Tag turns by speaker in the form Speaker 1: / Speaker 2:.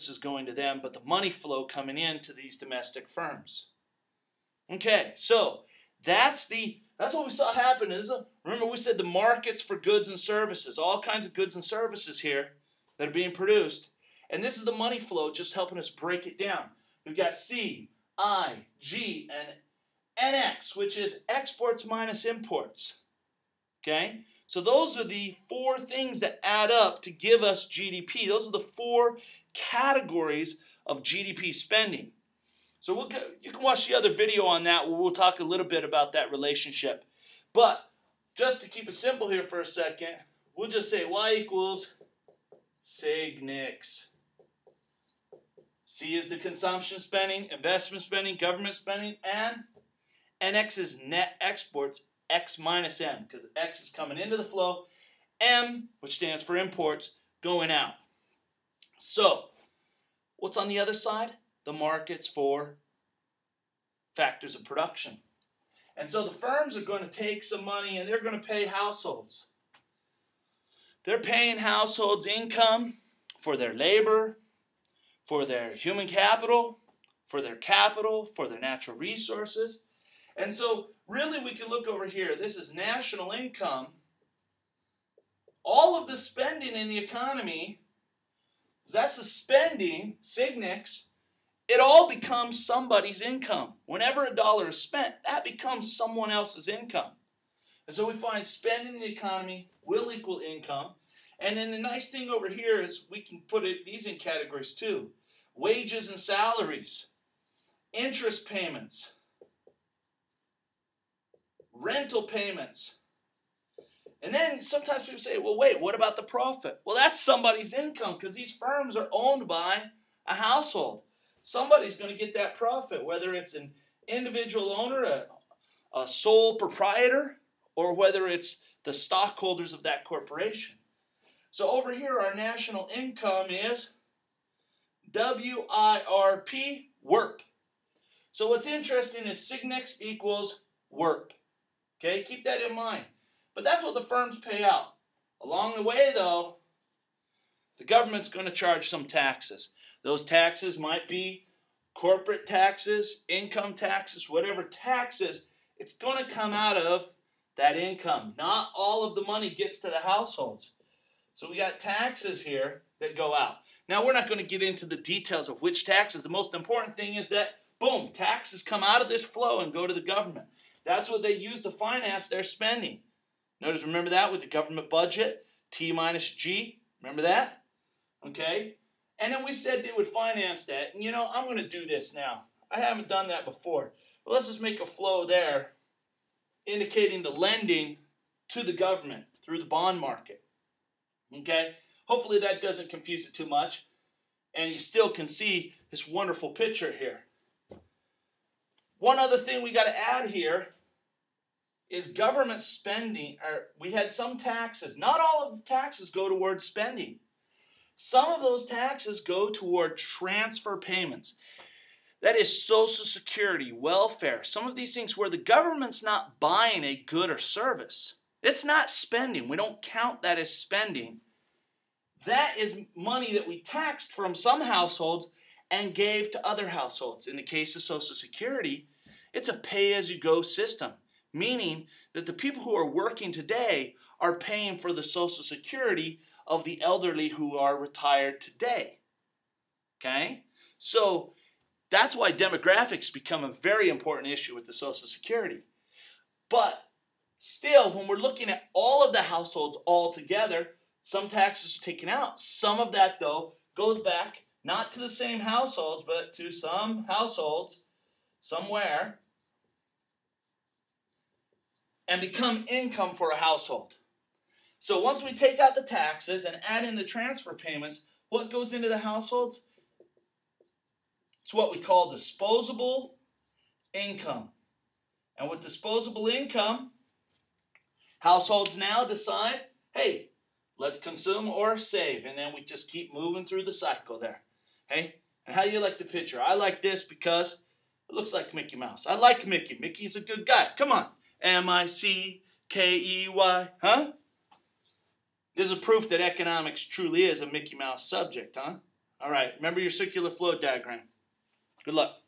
Speaker 1: is going to them, but the money flow coming in to these domestic firms. Okay, so that's what we saw happen. Remember we said the markets for goods and services, all kinds of goods and services here that are being produced. And this is the money flow just helping us break it down. We've got C, I, G, and NX, which is exports minus imports. Okay? So those are the four things that add up to give us GDP. Those are the four categories of GDP spending. So you can watch the other video on that where we'll talk a little bit about that relationship. But just to keep it simple here for a second, we'll just say Y equals sig nix. C is the consumption spending, investment spending, government spending, and NX is net exports, X minus M, because X is coming into the flow, M, which stands for imports, going out. So, what's on the other side? The markets for factors of production. And so the firms are going to take some money and they're going to pay households. They're paying households income for their labor, for their human capital, for their natural resources. And so really we can look over here. This is national income. All of the spending in the economy, that's the spending, sig nix, it all becomes somebody's income. Whenever a dollar is spent, that becomes someone else's income. And so we find spending in the economy will equal income. And then the nice thing over here is we can put these in categories too. Wages and salaries, interest payments, rental payments. And then sometimes people say, well, wait, what about the profit? Well, that's somebody's income because these firms are owned by a household. Somebody's going to get that profit, whether it's an individual owner, a sole proprietor, or whether it's the stockholders of that corporation. So over here, our national income is WIRP, WIRP. So what's interesting is sig nix equals WIRP. Okay, keep that in mind. But that's what the firms pay out. Along the way, though, the government's going to charge some taxes. Those taxes might be corporate taxes, income taxes, whatever taxes. It's going to come out of that income. Not all of the money gets to the households. So we got taxes here that go out. Now, we're not going to get into the details of which taxes. The most important thing is that, boom, taxes come out of this flow and go to the government. That's what they use to finance their spending. Notice, remember that with the government budget, T minus G. Remember that? Okay. And then we said they would finance that. And, I'm going to do this now. I haven't done that before. But let's just make a flow there indicating the lending to the government through the bond market. Okay? Hopefully that doesn't confuse it too much. And you still can see this wonderful picture here. One other thing we got to add here is government spending. We had some taxes. Not all of the taxes go toward spending. Some of those taxes go toward transfer payments. That is Social Security, welfare, some of these things where the government's not buying a good or service. It's not spending. We don't count that as spending. That is money that we taxed from some households and gave to other households. In the case of Social Security, it's a pay-as-you-go system, meaning that the people who are working today are paying for the Social Security of the elderly who are retired today. Okay? So that's why demographics become a very important issue with the Social Security. But still, when we're looking at all of the households all together, some taxes are taken out. Some of that, though, goes back not to the same households, but to some households somewhere and become income for a household. So once we take out the taxes and add in the transfer payments, what goes into the households? It's what we call disposable income. And with disposable income, households now decide, hey, let's consume or save. And then we just keep moving through the cycle there. Hey, and how do you like the picture? I like this because it looks like Mickey Mouse. I like Mickey. Mickey's a good guy. Come on. M-I-C-K-E-Y. Huh? This is a proof that economics truly is a Mickey Mouse subject, huh? All right, remember your circular flow diagram. Good luck.